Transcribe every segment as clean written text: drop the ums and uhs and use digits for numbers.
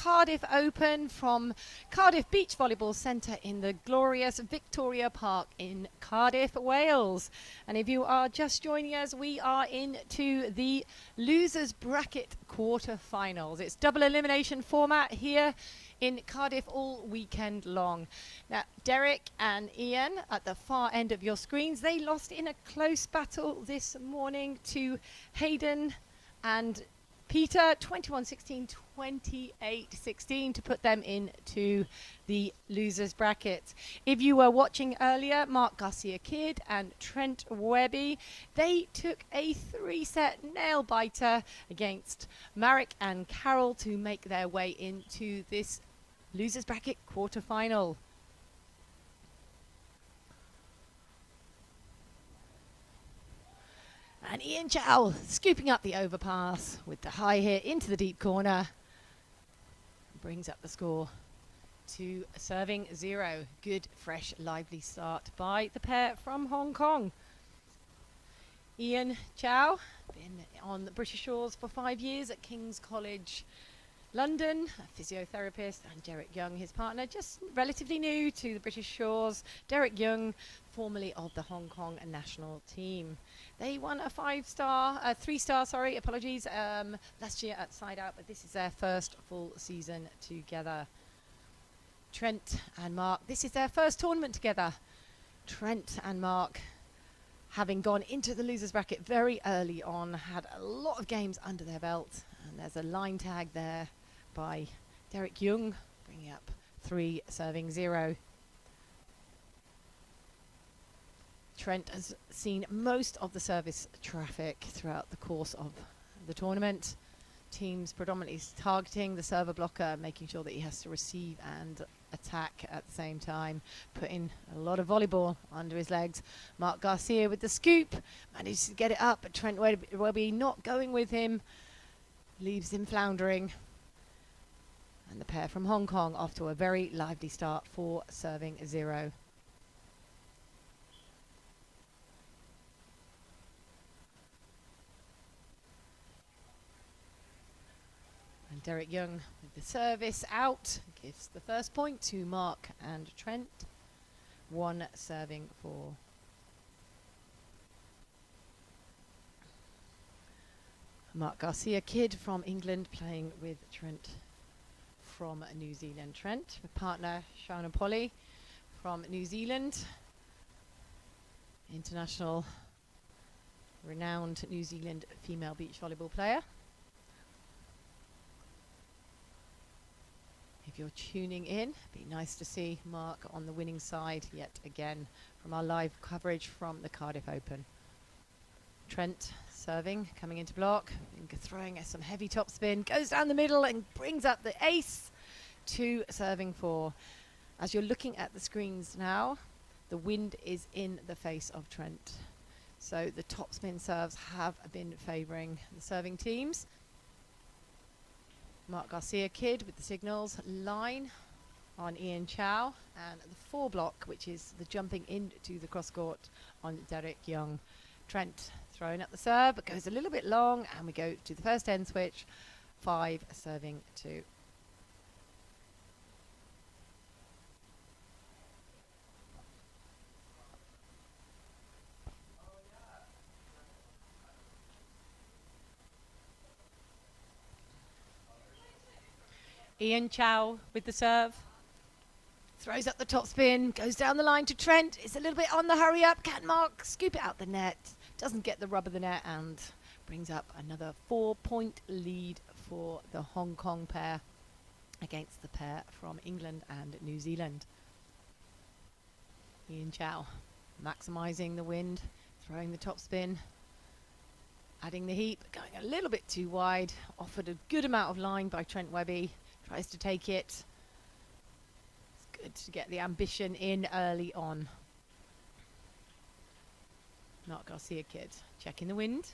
Cardiff Open from Cardiff Beach Volleyball Centre in the glorious Victoria Park in Cardiff, Wales. And if you are just joining us, we are into the losers bracket quarter-finals. It's double elimination format here in Cardiff all weekend long. Now, Derek and Ian at the far end of your screens, they lost in a close battle this morning to Hayden and Peter, 21-16, 28-16 to put them into the losers bracket. If you were watching earlier, Mark Garcia-Kidd and Trent Webby, they took a 3-set nail-biter against Marek and Carol to make their way into this losers bracket quarter-final. And Chau scooping up the overpass with the high hit into the deep corner. Brings up the score to serving 0. Good, fresh, lively start by the pair from Hong Kong. Chau, been on the British shores for 5 years at King's College London, a physiotherapist, and Derek Yeung, his partner, just relatively new to the British shores. Derek Yeung, formerly of the Hong Kong national team. They won a 3-star, last year at Side Out, but this is their first full season together. Trent and Mark, this is their first tournament together. Trent and Mark, having gone into the losers bracket very early on, had a lot of games under their belt, and there's a line tag there by Derek Yeung, bringing up 3, serving 0. Trent has seen most of the service traffic throughout the course of the tournament. Teams predominantly targeting the server blocker, making sure that he has to receive and attack at the same time, putting a lot of volleyball under his legs. Mark Garcia with the scoop, manages to get it up, but Trent Webby not going with him, leaves him floundering. And the pair from Hong Kong off to a very lively start for serving 0. And Derek Yeung with the service out gives the first point to Mark and Trent. 1 serving 4. Mark Garcia-Kidd from England playing with Trent from New Zealand. Trent with partner Chau and Polly from New Zealand. International renowned New Zealand female beach volleyball player. If you're tuning in, it'd be nice to see Mark on the winning side yet again from our live coverage from the Cardiff Open. Trent serving, coming into block, throwing some heavy topspin, goes down the middle and brings up the ace to serving 4. As you're looking at the screens now, the wind is in the face of Trent. So the topspin serves have been favouring the serving teams. Mark Garcia-Kidd with the signals, line on Chau, and the 4 block, which is the jumping into the cross court on Derek Yeung. Trent throwing up the serve, but goes a little bit long, and we go to the first end switch, 5 serving 2. Chau with the serve, throws up the top spin, goes down the line to Trent. It's a little bit on the hurry up. Can Mark scoop it out the net? Doesn't get the rub of the net and brings up another 4-point lead for the Hong Kong pair against the pair from England and New Zealand. Chau maximising the wind, throwing the top spin, adding the heat, but going a little bit too wide. Offered a good amount of line by Trent Webby. Tries to take it. It's good to get the ambition in early on. Mark Garcia-Kidd checking the wind.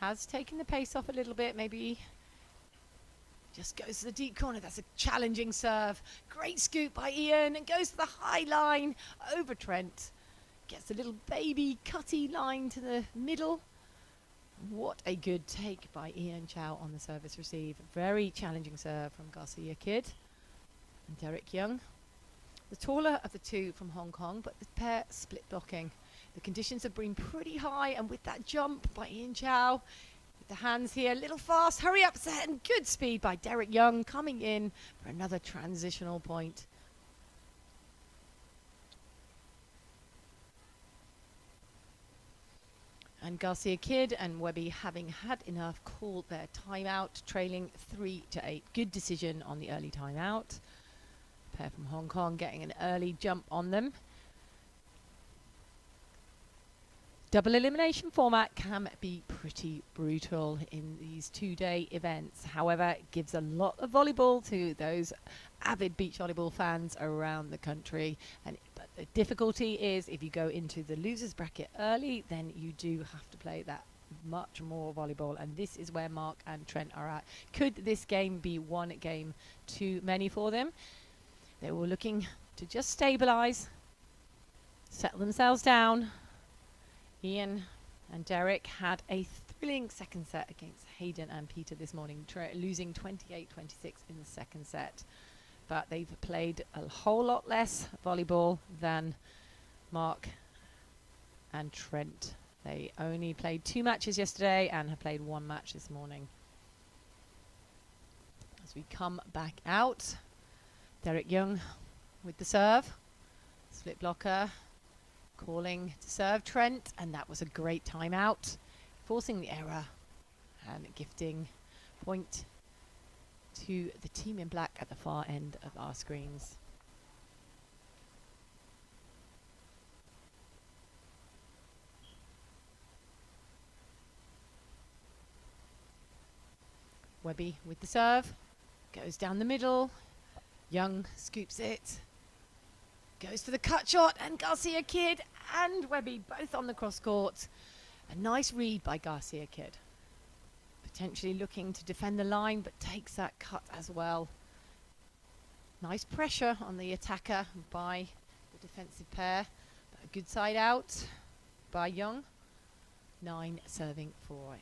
Has taken the pace off a little bit. Maybe just goes to the deep corner. That's a challenging serve. Great scoop by Ian and goes to the high line over Trent. Gets a little baby cutty line to the middle. What a good take by Chau on the service receive. Very challenging serve from Garcia-Kidd and Yeung. The taller of the two from Hong Kong, but the pair split blocking. The conditions have been pretty high, and with that jump by Chau, with the hands here, a little fast, hurry up set, and good speed by Yeung coming in for another transitional point. And Garcia-Kidd and Webby, having had enough, called their timeout, trailing 3-8. Good decision on the early timeout. Pair from Hong Kong getting an early jump on them. Double elimination format can be pretty brutal in these two-day events. However, it gives a lot of volleyball to those avid beach volleyball fans around the country. But the difficulty is if you go into the losers bracket early, then you do have to play that much more volleyball, and this is where Mark and Trent are at. Could this game be one game too many for them? They were looking to just stabilise, settle themselves down. Ian and Derek had a thrilling second set against Hayden and Peter this morning, losing 28-26 in the second set. But they've played a whole lot less volleyball than Mark and Trent. They only played 2 matches yesterday and have played 1 match this morning. As we come back out, Derek Yeung with the serve, split blocker, calling to serve Trent, and that was a great timeout, forcing the error and gifting point to the team in black at the far end of our screens. Webby with the serve, goes down the middle, Yeung scoops it, goes for the cut shot, and Garcia-Kidd and Webby both on the cross court. A nice read by Garcia-Kidd. Potentially looking to defend the line, but takes that cut as well. Nice pressure on the attacker by the defensive pair. But a good side out by Yeung. 9 serving for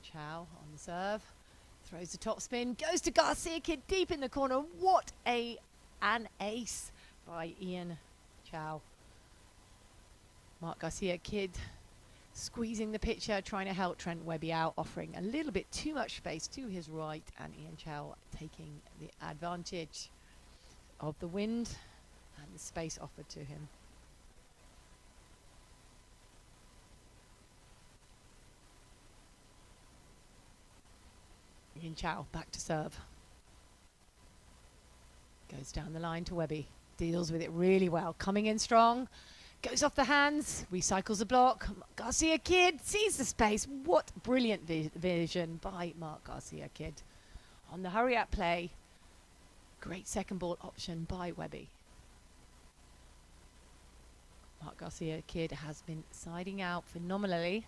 Chau on the serve. Throws the top spin, goes to Garcia-Kidd deep in the corner. What an ace by Chau. Mark Garcia-Kidd squeezing the pitcher, trying to help Trent Webby out, offering a little bit too much space to his right, and Chau taking the advantage of the wind and the space offered to him. Chau back to serve. Goes down the line to Webby. Deals with it really well. Coming in strong. Goes off the hands. Recycles the block. Garcia-Kidd sees the space. What brilliant vision by Mark Garcia-Kidd. On the hurry-up play. Great second ball option by Webby. Mark Garcia-Kidd has been siding out phenomenally,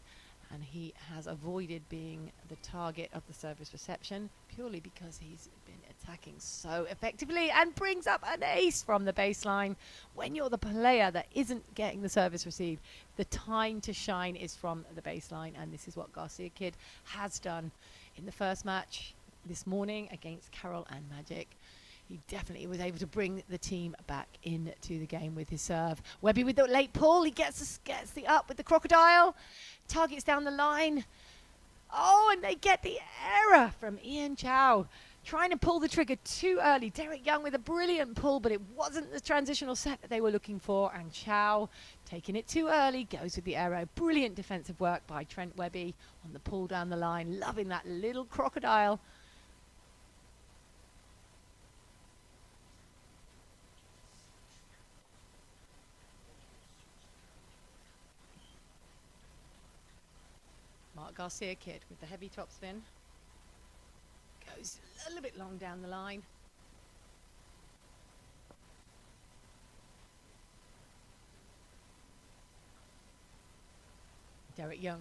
and he has avoided being the target of the service reception purely because he's been attacking so effectively and brings up an ace from the baseline. When you're the player that isn't getting the service received, the time to shine is from the baseline, and this is what Garcia-Kidd has done in the first match this morning against Carol and Magic. He definitely was able to bring the team back into the game with his serve. Webby with the late pull. He gets the up with the crocodile. Targets down the line. Oh, and they get the error from Chau. Trying to pull the trigger too early. Derek Yeung with a brilliant pull, but it wasn't the transitional set that they were looking for. And Chau, taking it too early, goes with the arrow. Brilliant defensive work by Trent Webby on the pull down the line. Loving that little crocodile. Mark Garcia-Kidd with the heavy topspin. Goes a little bit long down the line. Derek Yeung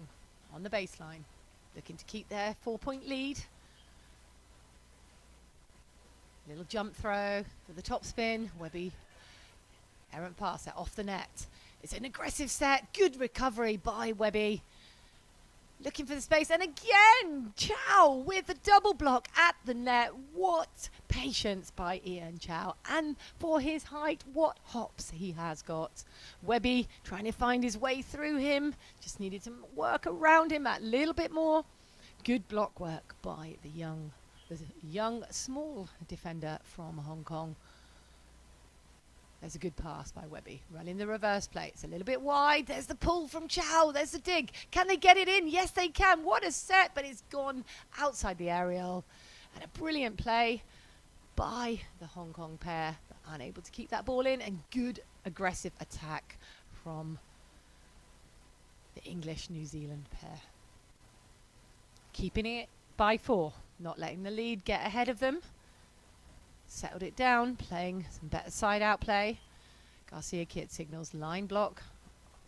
on the baseline, looking to keep their 4-point lead. Little jump throw for the topspin. Webby, errant pass off the net. It's an aggressive set. Good recovery by Webby. Looking for the space, and again, Chau with a double block at the net. What patience by Chau, and for his height, what hops he has got. Webby trying to find his way through him, just needed to work around him a little bit more. Good block work by the young small defender from Hong Kong. There's a good pass by Webby. Running the reverse play. It's a little bit wide. There's the pull from Chau. There's the dig. Can they get it in? Yes, they can. What a set, but it's gone outside the aerial. And a brilliant play by the Hong Kong pair, but unable to keep that ball in. And good aggressive attack from the English-New Zealand pair. Keeping it by 4. Not letting the lead get ahead of them. Settled it down, playing some better side-out play. Garcia-Kidd signals line block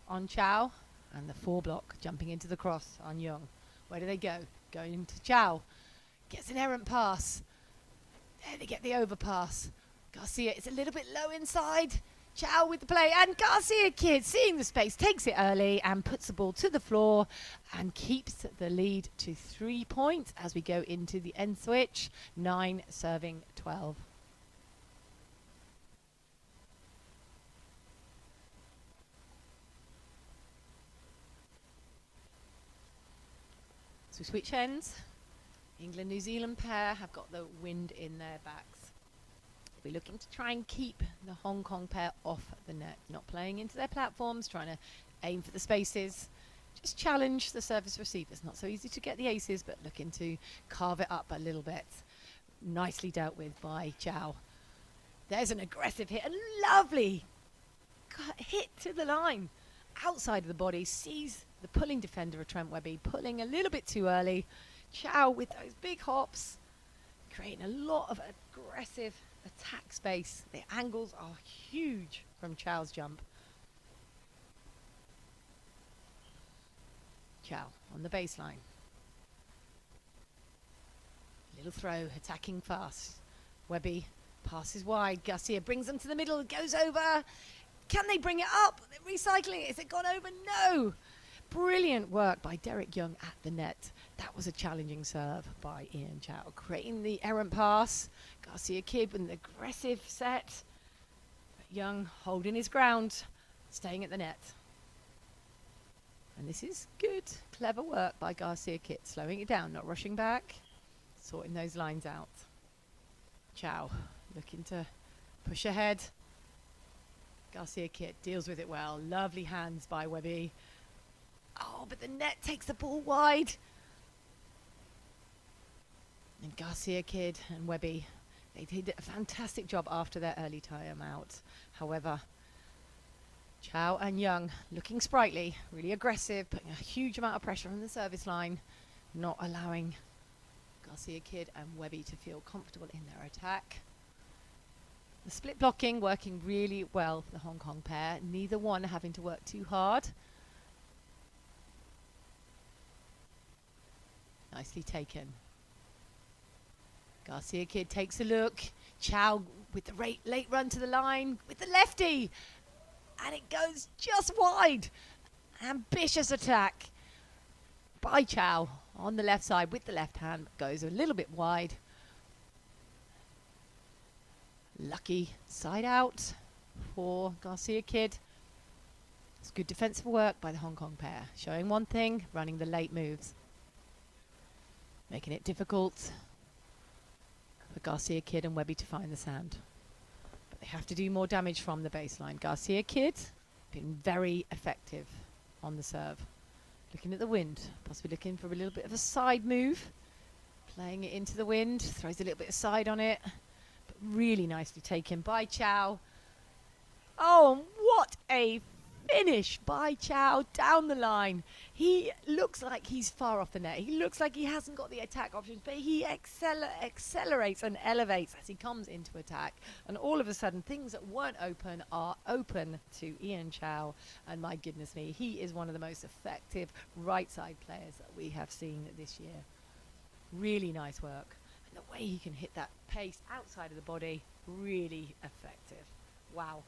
on Chau, and the 4 block jumping into the cross on Yeung. Where do they go? Going into Chau. Gets an errant pass. There they get the overpass. Garcia is a little bit low inside. Chau with the play, and Garcia-Kidd, seeing the space, takes it early and puts the ball to the floor and keeps the lead to 3 points as we go into the end switch. 9 serving 12. So switch ends. England-New Zealand pair have got the wind in their backs. We're looking to try and keep the Hong Kong pair off the net, not playing into their platforms, trying to aim for the spaces, just challenge the service receivers. Not so easy to get the aces, but looking to carve it up a little bit. Nicely dealt with by Chau. There's an aggressive hit, a lovely hit to the line. Outside of the body, sees the pulling defender of Trent Webby, pulling a little bit too early. Chau with those big hops, creating a lot of aggressive attack space. The angles are huge from Chau's jump. Chau on the baseline. Little throw, attacking fast. Webby passes wide. Garcia brings them to the middle, goes over. Can they bring it up? They're recycling it. Is it gone over? No. Brilliant work by Yeung at the net. That was a challenging serve by Chau, creating the errant pass. Garcia-Kidd with an aggressive set. But Yeung holding his ground, staying at the net. And this is good, clever work by Garcia-Kidd, slowing it down, not rushing back, sorting those lines out. Chau looking to push ahead. Garcia-Kidd deals with it well. Lovely hands by Webby. Oh, but the net takes the ball wide. And Garcia-Kidd and Webby, they did a fantastic job after their early timeout. However, Chau and Yeung looking sprightly, really aggressive, putting a huge amount of pressure on the service line, not allowing Garcia-Kidd and Webby to feel comfortable in their attack. The split blocking working really well for the Hong Kong pair, neither one having to work too hard. Nicely taken. Garcia-Kidd takes a look. Chau with the late run to the line with the lefty. And it goes just wide. Ambitious attack by Chau on the left side with the left hand. Goes a little bit wide. Lucky side out for Garcia-Kidd. It's good defensive work by the Hong Kong pair. Showing one thing, running the late moves. Making it difficult for Garcia-Kidd and Webby to find the sand. But they have to do more damage from the baseline. Garcia-Kidd been very effective on the serve. Looking at the wind, possibly looking for a little bit of a side move. Playing it into the wind, throws a little bit of side on it. But really nicely taken by Chau. Oh, and what a finish by Chau down the line. He looks like he's far off the net. He looks like he hasn't got the attack options, but he accelerates and elevates as he comes into attack. And all of a sudden, things that weren't open are open to Chau. And my goodness me, he is one of the most effective right side players that we have seen this year. Really nice work. And the way he can hit that pace outside of the body, really effective. Wow.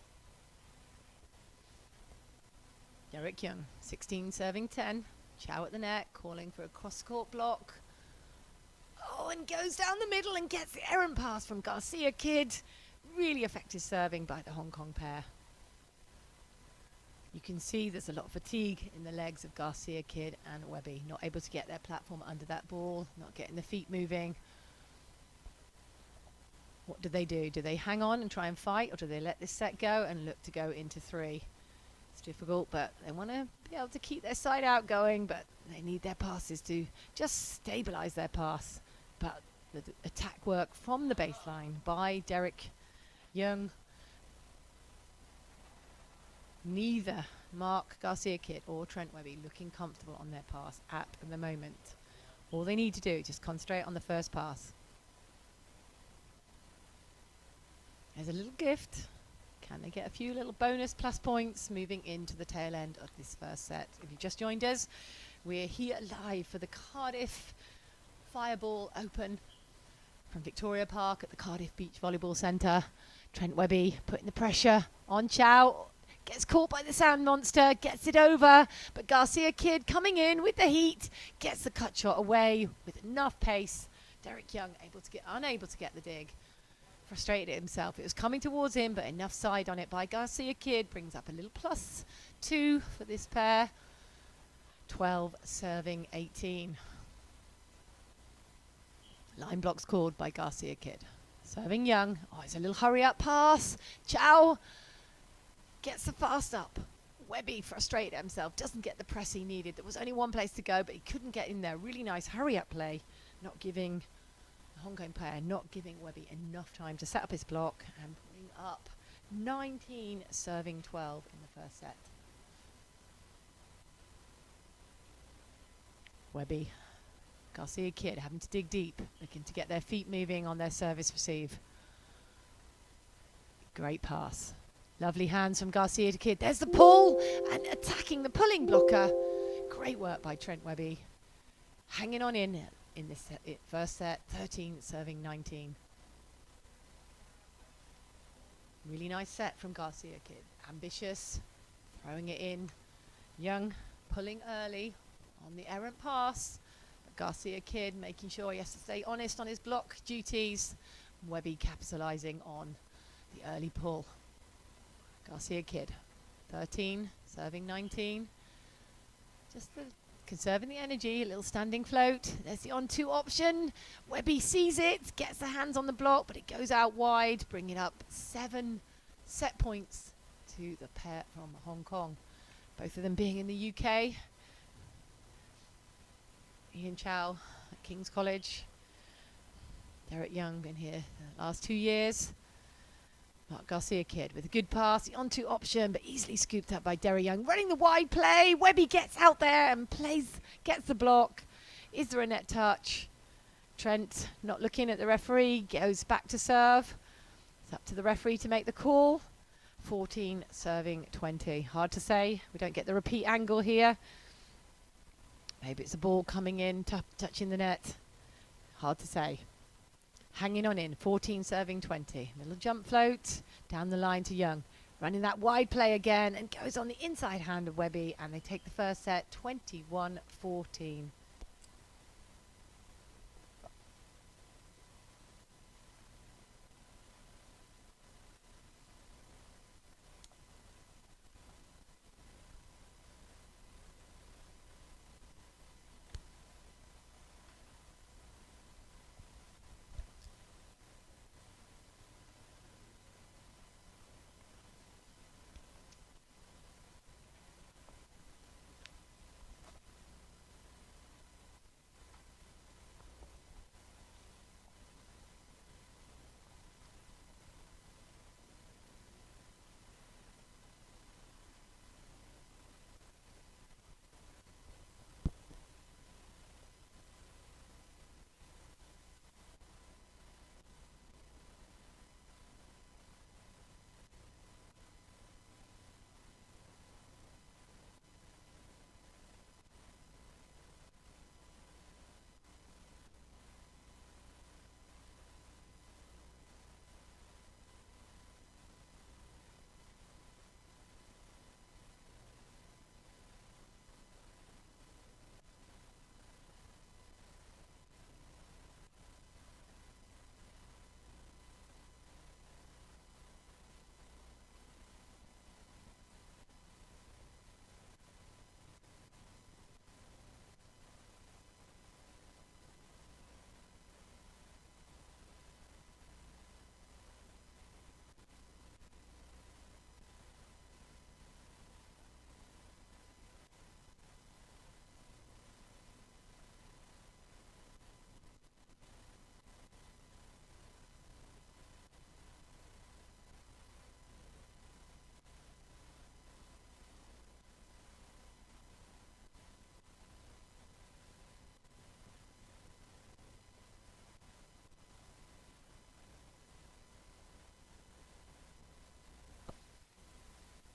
Yeung, 16 serving 10. Chau at the net, calling for a cross-court block. Oh, and goes down the middle and gets the errant pass from Garcia-Kidd. Really effective serving by the Hong Kong pair. You can see there's a lot of fatigue in the legs of Garcia-Kidd and Webby. Not able to get their platform under that ball, not getting the feet moving. What do? Do they hang on and try and fight, or do they let this set go and look to go into 3? It's difficult, but they want to be able to keep their side out going, but they need their passes to just stabilise their pass. But the attack work from the baseline by Yeung. Neither Mark Garcia-Kidd or Trent Webby looking comfortable on their pass at the moment. All they need to do is just concentrate on the first pass. There's a little gift. Can they get a few little bonus plus points moving into the tail end of this first set? If you've just joined us, we're here live for the Cardiff Fireball Open from Victoria Park at the Cardiff Beach Volleyball Centre. Trent Webby putting the pressure on Chau. Gets caught by the Sand Monster, gets it over, but Garcia-Kidd coming in with the heat, gets the cut shot away with enough pace. Yeung unable to get the dig. Frustrated himself. It was coming towards him, but enough side on it by Garcia-Kidd brings up a little +2 for this pair. 12 serving 18. Line blocks called by Garcia-Kidd. Serving Yeung. Oh, it's a little hurry up pass. Chau gets the fast up. Webby frustrated himself, doesn't get the press he needed. There was only one place to go, but he couldn't get in there. Really nice hurry up play, not giving the Hong Kong player, not giving Webby enough time to set up his block and bring up 19 serving 12 in the first set. Webby, Garcia-Kidd having to dig deep, looking to get their feet moving on their service receive. Great pass. Lovely hands from Garcia-Kidd. There's the pull and attacking the pulling blocker. Great work by Trent Webby. Hanging on in this first set, 13 serving 19. Really nice set from Garcia-Kidd. Ambitious, throwing it in. Yeung pulling early on the errant pass. But Garcia-Kidd making sure he has to stay honest on his block duties. Webby capitalising on the early pull. Garcia-Kidd, 13, serving 19. Just conserving the energy, a little standing float. There's the on-2 option. Webby sees it, gets the hands on the block, but it goes out wide, bringing up 7 set points to the pair from Hong Kong. Both of them being in the UK. Chau at King's College. Yeung been here the last 2 years. Mark Garcia-Kidd with a good pass, the on-2 option, but easily scooped up by Yeung. Running the wide play, Webby gets out there and gets the block. Is there a net touch? Trent not looking at the referee, goes back to serve. It's up to the referee to make the call. 14 serving 20. Hard to say, we don't get the repeat angle here. Maybe it's a ball coming in, touching the net. Hard to say. Hanging on in, 14 serving 20. Little jump float down the line to Yeung. Running that wide play again and goes on the inside hand of Webby, and they take the first set 21-14.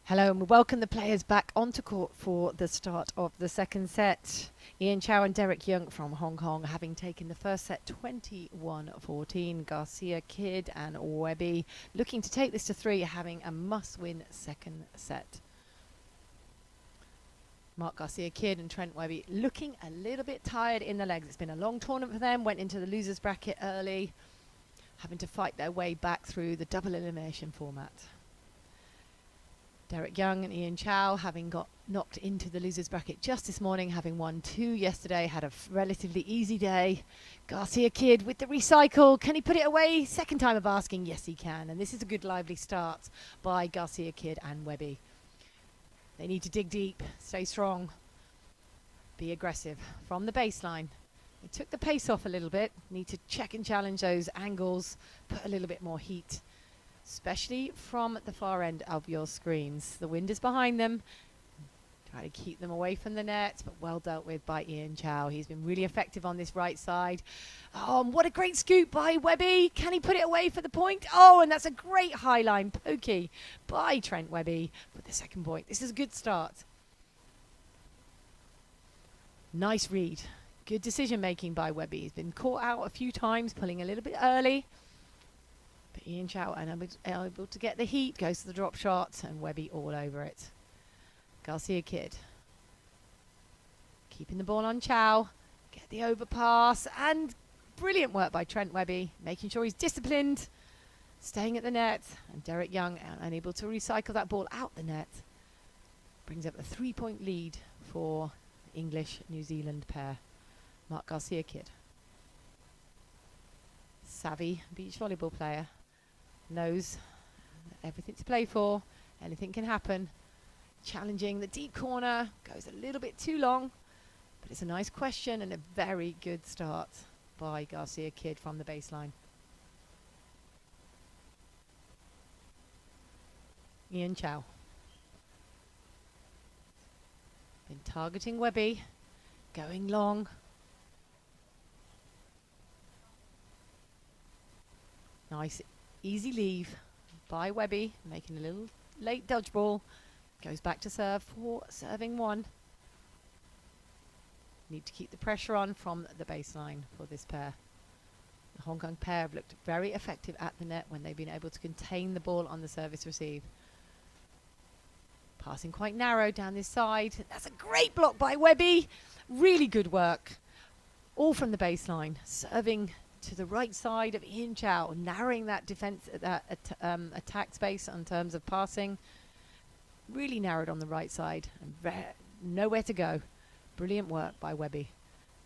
Hello, and we welcome the players back onto court for the start of the second set. Chau and Yeung from Hong Kong having taken the first set 21-14. Garcia-Kidd and Webby looking to take this to 3, having a must-win second set. Garcia-Kidd and Trent Webby looking a little bit tired in the legs. It's been a long tournament for them, went into the losers bracket early, having to fight their way back through the double elimination format. Yeung and Chau having got knocked into the losers bracket just this morning, having won 2 yesterday, had a relatively easy day. Garcia-Kidd with the recycle. Can he put it away? Second time of asking. Yes, he can. And this is a good lively start by Garcia-Kidd and Webby. They need to dig deep, stay strong, be aggressive from the baseline. They took the pace off a little bit. Need to check and challenge those angles, put a little bit more heat, especially from the far end of your screens. The wind is behind them. Try to keep them away from the net, but well dealt with by Chau. He's been really effective on this right side. Oh, and what a great scoop by Webby. Can he put it away for the point? Oh, and that's a great high line pokey by Trent Webby for the second point. This is a good start. Nice read. Good decision making by Webby. He's been caught out a few times, pulling a little bit early. But Chau unable to get the heat, goes to the drop shot, and Webby all over it. Garcia-Kidd keeping the ball on Chau, get the overpass, and brilliant work by Trent Webby, making sure he's disciplined, staying at the net, and Yeung unable to recycle that ball out the net. Brings up a 3-point lead for the English-New Zealand pair. Garcia-Kidd, savvy beach volleyball player, knows everything to play for, anything can happen. Challenging the deep corner, goes a little bit too long, but it's a nice question and a very good start by Garcia-Kidd from the baseline. Chau been targeting Webby, going long. Nice easy leave by Webby, making a little late dodgeball. Goes back to serve for serving 1. Need to keep the pressure on from the baseline for this pair. The Hong Kong pair have looked very effective at the net when they've been able to contain the ball on the service receive. Passing quite narrow down this side. That's a great block by Webby. Really good work. All from the baseline. Serving to the right side of Chau, narrowing that defense, attack space in terms of passing. Really narrowed on the right side and nowhere to go. Brilliant work by Webby.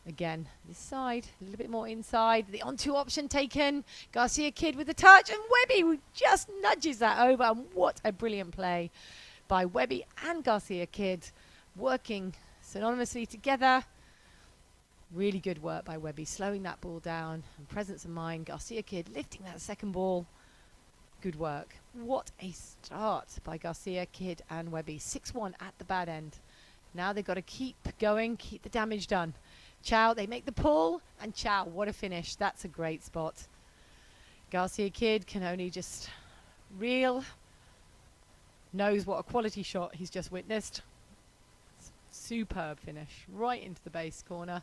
Again, this side, a little bit more inside. The on-2 option taken. Garcia-Kidd with the touch, and Webby just nudges that over. And what a brilliant play by Webby and Garcia-Kidd, working synonymously together. Really good work by Webby, slowing that ball down and presence of mind. Garcia-Kidd lifting that second ball. Good work. What a start by Garcia-Kidd and Webby. 6-1 at the bad end. Now they've got to keep going, keep the damage done. Chau, they make the pull, and Chau, what a finish. That's a great spot. Garcia-Kidd can only just reel. Knows what a quality shot he's just witnessed. Superb finish. Right into the base corner.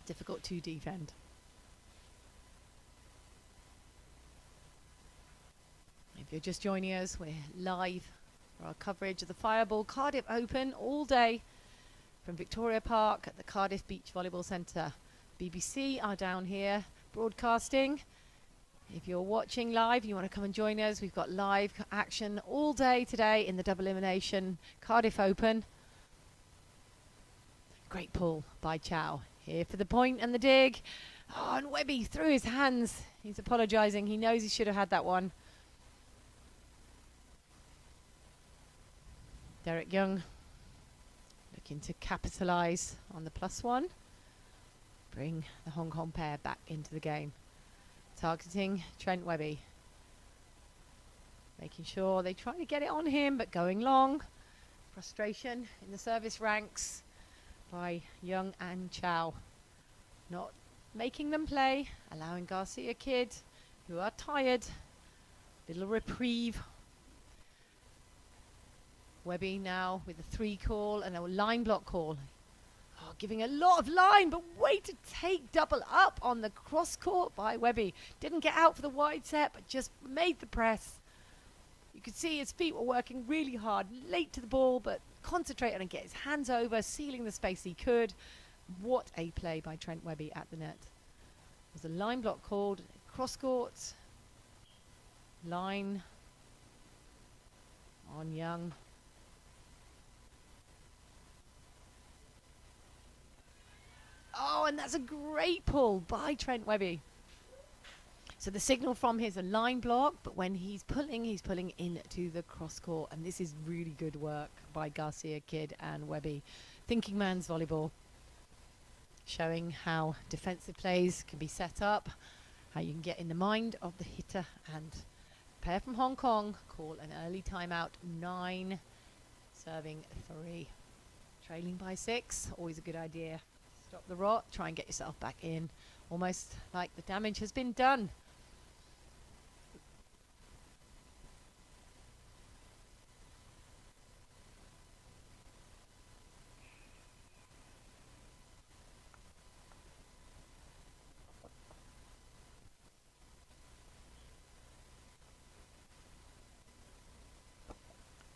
Difficult to defend. If you're just joining us, we're live for our coverage of the Fireball Cardiff Open all day from Victoria Park at the Cardiff Beach Volleyball Centre. BBC are down here broadcasting. If you're watching live, you want to come and join us, we've got live action all day today in the double elimination Cardiff Open. Great pull by Chau. Here for the point and the dig. Oh, and Webby through his hands. He's apologising. He knows he should have had that one. Yeung looking to capitalise on the +1. Bring the Hong Kong pair back into the game. Targeting Trent Webby. Making sure they try to get it on him, but going long. Frustration in the service ranks by Yeung and Chau. Not making them play, allowing Garcia-Kidd, who are tired, little reprieve. Webby now with a 3 call and a line block call. Oh, giving a lot of line, but way to take double up on the cross court by Webby. Didn't get out for the wide set, but just made the press. You could see his feet were working really hard, late to the ball, but concentrated and get his hands over, sealing the space he could. What a play by Trent Webby at the net. There's a line block called, cross court, line on Yeung. Oh, and that's a great pull by Trent Webby. So the signal from his a line block, but when he's pulling into the cross court. And this is really good work by Garcia-Kidd and Webby. Thinking man's volleyball. Showing how defensive plays can be set up, how you can get in the mind of the hitter. And pair from Hong Kong call an early timeout, 9, serving 3. Trailing by 6, always a good idea. Stop the rot, try and get yourself back in, almost like the damage has been done.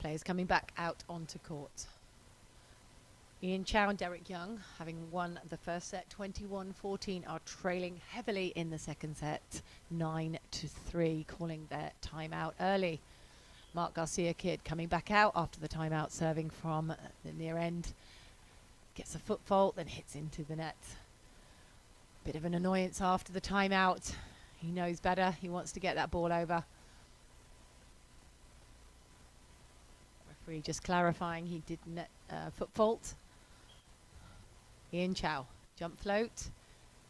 Players coming back out onto court. Chau and Derek Yeung, having won the first set 21-14, are trailing heavily in the second set 9-3, calling their timeout early. Mark Garcia-Kidd coming back out after the timeout, serving from the near end. Gets a foot fault, then hits into the net. Bit of an annoyance after the timeout. He knows better. He wants to get that ball over. Referee just clarifying he did net foot fault. Chau, jump float,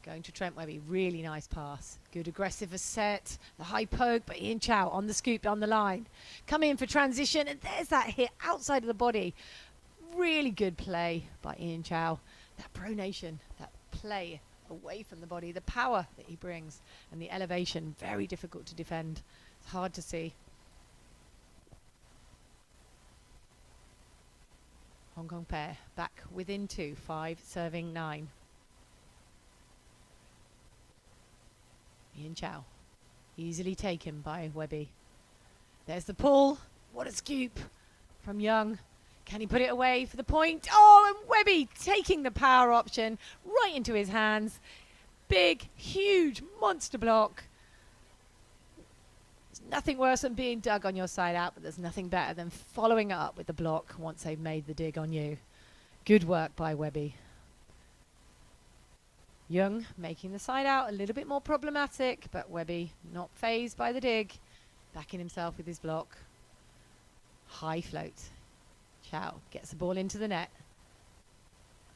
going to Trent Webby, really nice pass. Good aggressive set, the high poke, but Chau on the scoop, on the line. Come in for transition, and there's that hit outside of the body. Really good play by Chau. That pronation, that play away from the body, the power that he brings, and the elevation, very difficult to defend. It's hard to see. Hong Kong pair back within 2, 5 serving 9. Chau, easily taken by Webby. There's the pull. What a scoop from Yeung. Can he put it away for the point? Oh, and Webby taking the power option right into his hands. Big, huge, monster block. Nothing worse than being dug on your side out, but there's nothing better than following up with the block once they've made the dig on you. Good work by Webby. Yeung making the side out a little bit more problematic, but Webby not phased by the dig, backing himself with his block. High float. Chau gets the ball into the net.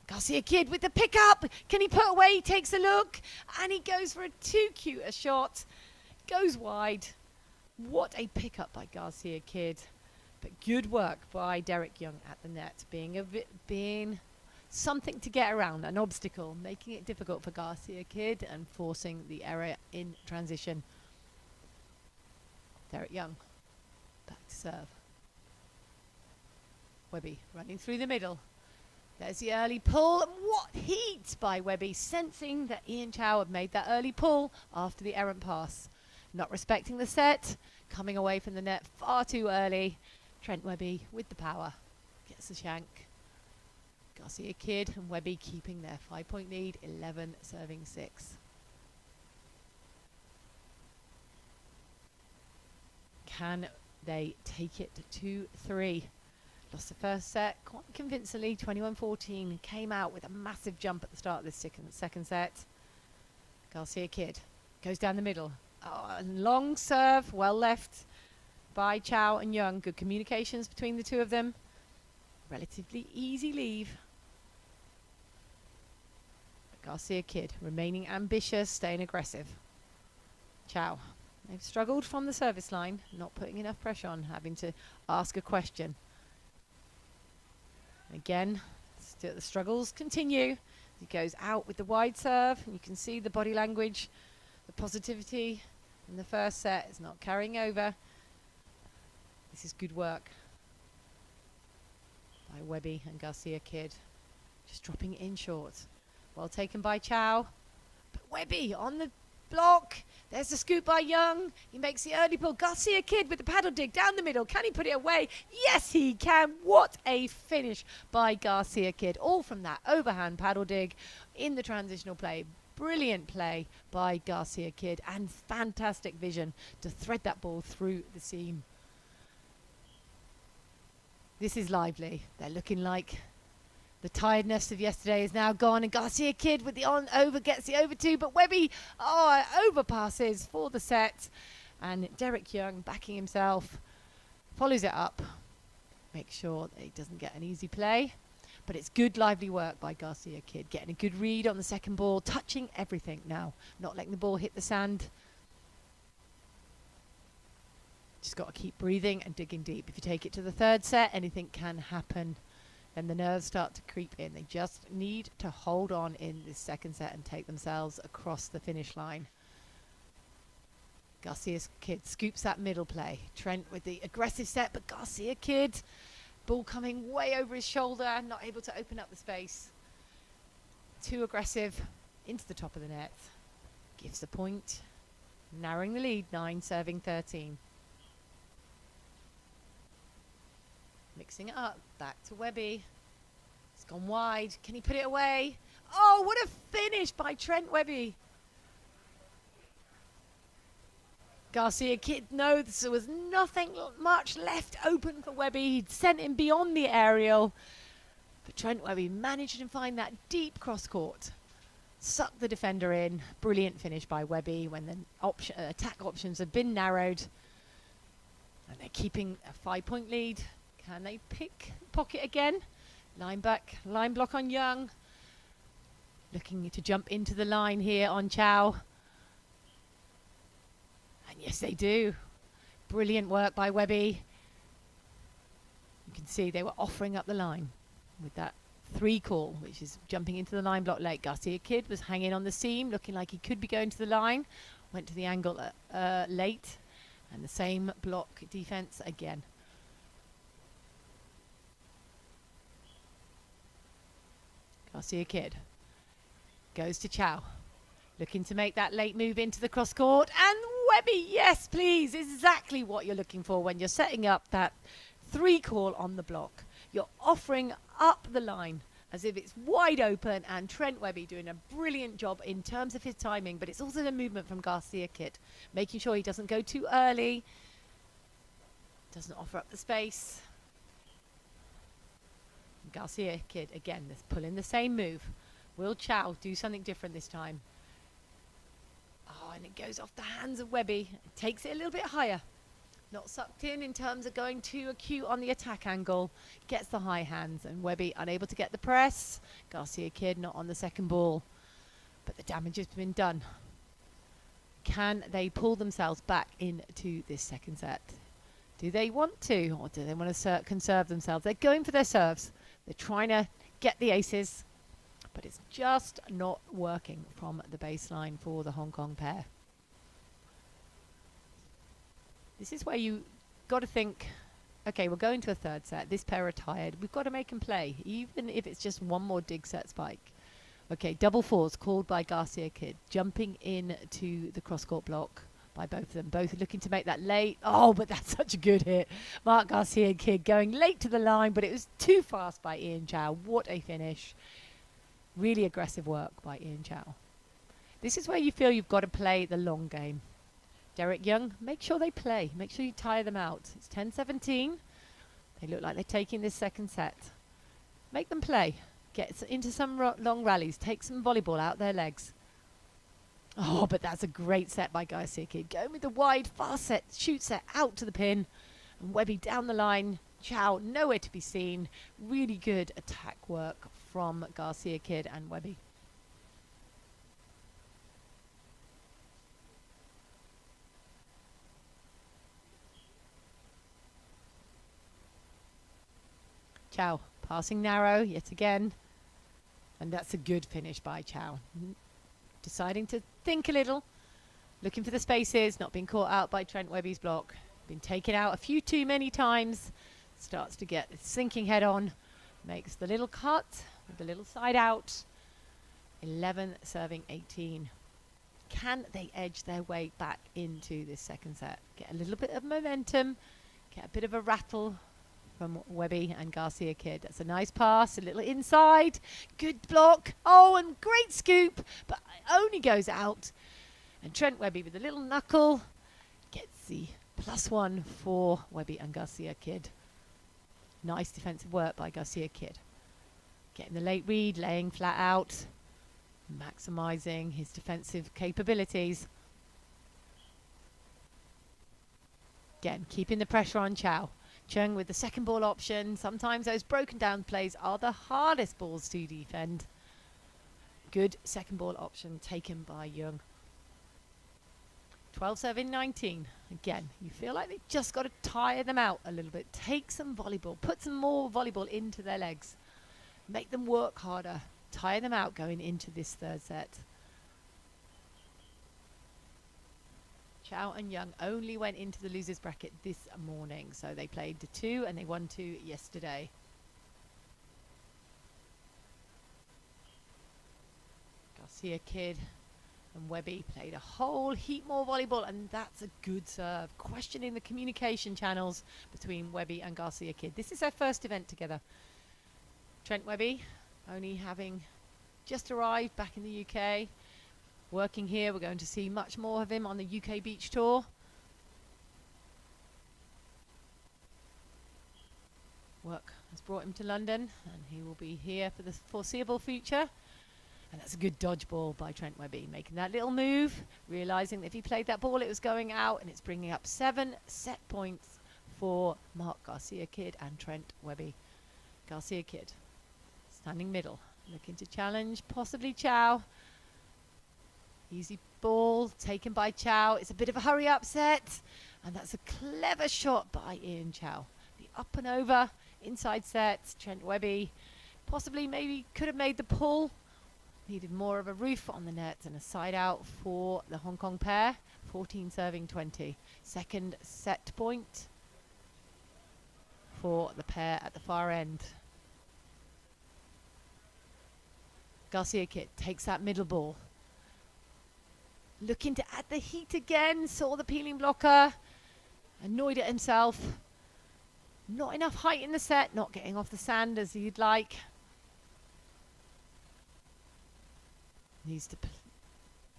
Garcia-Kidd with the pickup. Can he put away? He takes a look, and he goes for a too cute a shot. Goes wide. What a pickup by Garcia-Kidd, but good work by Derek Yeung at the net, being something to get around, an obstacle, making it difficult for Garcia-Kidd and forcing the error in transition. Derek Yeung, back to serve. Webby running through the middle. There's the early pull, and what heat by Webby, sensing that Chau had made that early pull after the errant pass. Not respecting the set, coming away from the net far too early. Trent Webby with the power, gets the shank. Garcia-Kidd and Webby keeping their 5-point lead, 11 serving 6. Can they take it to 2-3? Lost the first set quite convincingly, 21-14. Came out with a massive jump at the start of this second set. Garcia-Kidd goes down the middle. Oh, and long serve, well left by Chau and Yeung. Good communications between the two of them. Relatively easy leave. But Garcia-Kidd remaining ambitious, staying aggressive. Chau, they've struggled from the service line, not putting enough pressure on, having to ask a question. Again, still the struggles continue. He goes out with the wide serve, and you can see the body language. The positivity in the first set is not carrying over. This is good work. by Webby and Garcia-Kidd. Just dropping it in short. Well taken by Chau. But Webby on the block. There's the scoop by Yeung. He makes the early pull. Garcia-Kidd with the paddle dig down the middle. Can he put it away? Yes, he can. What a finish by Garcia-Kidd. All from that overhand paddle dig in the transitional play. Brilliant play by Garcia-Kidd and fantastic vision to thread that ball through the seam. This is lively. They're looking like the tiredness of yesterday is now gone, and Garcia-Kidd with the on-over gets the over two, but Webby overpasses for the set, and Yeung backing himself, follows it up, makes sure that he doesn't get an easy play, but it's good lively work by Garcia-Kidd, getting a good read on the second ball, touching everything now, not letting the ball hit the sand. Just got to keep breathing and digging deep. If you take it to the third set, anything can happen. Then the nerves start to creep in. They just need to hold on in this second set and take themselves across the finish line. Garcia-Kidd scoops that middle play. Trent with the aggressive set, but Garcia-Kidd, ball coming way over his shoulder, not able to open up the space. Too aggressive into the top of the net. Gives the point, narrowing the lead, 9 serving 13. Mixing it up, back to Webby. It's gone wide. Can he put it away? Oh, what a finish by Trent Webby. Garcia-Kidd knows there was nothing much left open for Webby. He'd sent him beyond the aerial. But Trent Webby managed to find that deep cross court. Sucked the defender in. Brilliant finish by Webby when the attack options have been narrowed. And they're keeping a 5-point lead. Can they pick pocket again? Line back, line block on Yeung. Looking to jump into the line here on Chau. And yes, they do. Brilliant work by Webby. You can see they were offering up the line with that 3 call, which is jumping into the line block late. Garcia-Kidd was hanging on the seam, looking like he could be going to the line. Went to the angle late. And the same block defense again. Garcia-Kidd goes to Chau, looking to make that late move into the cross court, and Webby, yes please, exactly what you're looking for when you're setting up that 3 call on the block. You're offering up the line as if it's wide open, and Trent Webby doing a brilliant job in terms of his timing, but it's also the movement from Garcia-Kidd, making sure he doesn't go too early, doesn't offer up the space. Garcia-Kidd again, let's pull in the same move. Will Chau do something different this time? Oh, and it goes off the hands of Webby. It takes it a little bit higher. Not sucked in terms of going too acute on the attack angle. Gets the high hands, and Webby unable to get the press. Garcia-Kidd not on the second ball. But the damage has been done. Can they pull themselves back into this second set? Do they want to, or do they want to conserve themselves? They're going for their serves. They're trying to get the aces, but it's just not working from the baseline for the Hong Kong pair. This is where you got to think, okay, we're going to a third set. This pair are tired. We've got to make them play, even if it's just one more dig set spike. Okay, double fours called by Garcia-Kidd, jumping into the cross-court block by both of them. Both looking to make that late. Oh, but that's such a good hit. Mark Garcia-Kidd going late to the line, but it was too fast by Chau. What a finish. Really aggressive work by Chau. This is where you feel you've got to play the long game. Yeung, make sure they play. Make sure you tire them out. It's 10-17. They look like they're taking this second set. Make them play. Get into some long rallies. Take some volleyball out their legs. Oh, but that's a great set by Garcia-Kidd. Going with the wide, fast set, shoot set out to the pin. And Webby down the line. Chau nowhere to be seen. Really good attack work from Garcia-Kidd and Webby. Chau passing narrow yet again. And that's a good finish by Chau. Deciding to think a little, looking for the spaces, not being caught out by Trent Webby's block. Been taken out a few too many times. Starts to get sinking head on. makes the little cut with the little side out. 11 serving 18. Can they edge their way back into this second set? Get a little bit of momentum, get a bit of a rattle from Webby and Garcia-Kidd. That's a nice pass, a little inside, good block. Oh, and great scoop, but it only goes out. And Trent Webby with a little knuckle gets the +1 for Webby and Garcia-Kidd. Nice defensive work by Garcia-Kidd. Getting the late read, laying flat out, maximising his defensive capabilities. Again, keeping the pressure on Chau. Yeung with the second ball option. Sometimes those broken down plays are the hardest balls to defend. Good second ball option taken by Yeung. 12 serving 19. Again, you feel like they've just got to tire them out a little bit. Take some volleyball. Put some more volleyball into their legs. Make them work harder. Tire them out going into this third set. Chau and Yeung only went into the losers bracket this morning. So they played 2 and they won 2 yesterday. Garcia-Kidd and Webby played a whole heap more volleyball, and that's a good serve. Questioning the communication channels between Webby and Garcia-Kidd. This is their first event together. Trent Webby only having just arrived back in the UK, working here. We're going to see much more of him on the UK Beach Tour. Work has brought him to London, and he will be here for the foreseeable future. And that's a good dodge ball by Trent Webby, making that little move, realising that if he played that ball, it was going out, and it's bringing up 7 set points for Mark Garcia-Kidd and Trent Webby. Garcia-Kidd, standing middle, looking to challenge, possibly Chau. Easy ball taken by Chau. It's a bit of a hurry-up set, and that's a clever shot by Chau. The up and over inside set. Trent Webby possibly maybe could have made the pull. Needed more of a roof on the net and a side out for the Hong Kong pair. 14 serving 20. Second set point for the pair at the far end. Garcia-Kidd takes that middle ball. Looking to add the heat again. Saw the peeling blocker. Annoyed at himself. Not enough height in the set. Not getting off the sand as he'd like. Needs to